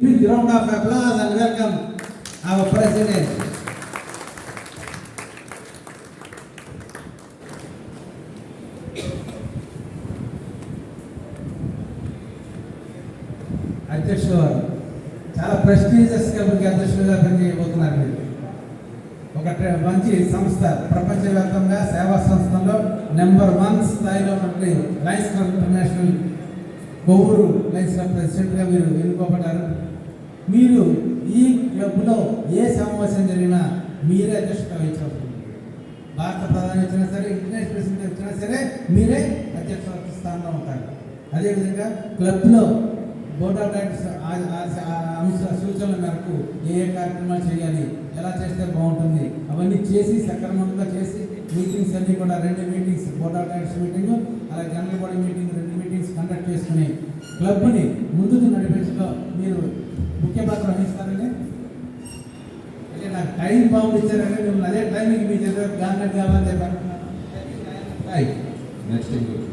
Big round of applause and welcome our president. అధ్యక్షుడు వారు చాలా ప్రెస్టీజియస్ క్లబ్కి అధ్యక్షుడిగా పనిచేయబోతున్నారు. మీరు ఒక మంచి సంస్థ, ప్రపంచవ్యాప్తంగా సేవా సంస్థల్లో నెంబర్ 1 స్థాయిలో ఉన్నటువంటి Lions club international Kovvur Lions club ప్రెసిడెంట్గా మీరు ఎన్నుకోబడ్డారు. మీరు ఈ క్లబ్లో ఏ సమావేశం జరిగినా మీరే అధ్యక్షత వహించవచ్చు. భారత ప్రధాని వచ్చినా సరే, ఇంటర్నేషనల్ ప్రెసిడెంట్ వచ్చినా సరే మీరే అధ్యక్ష స్థానంలో ఉంటారు. అదేవిధంగా క్లబ్లో బోర్డ్ ఆఫ్ డైరెక్టర్స్ సూచనల మేరకు ఏ కార్యక్రమాలు చేయాలి, ఎలా చేస్తే బాగుంటుంది, అవన్నీ చేసి సక్రమంగా చేసి మీటింగ్స్ అన్నీ కూడా 2 meetings, board of directors meeting, అలాగే general body meeting 2 meetings conduct చేసుకుని క్లబ్ని ముందుకు నడిపించడంలో మీరు ముఖ్య పాత్ర వహిస్తారని. అంటే నాకు టైం బాగుండిచ్చారంటే మిమ్మల్ని అదే టైంకి మీ దగ్గర గాంధీ కావాలని చెప్పారు. నెక్స్ట్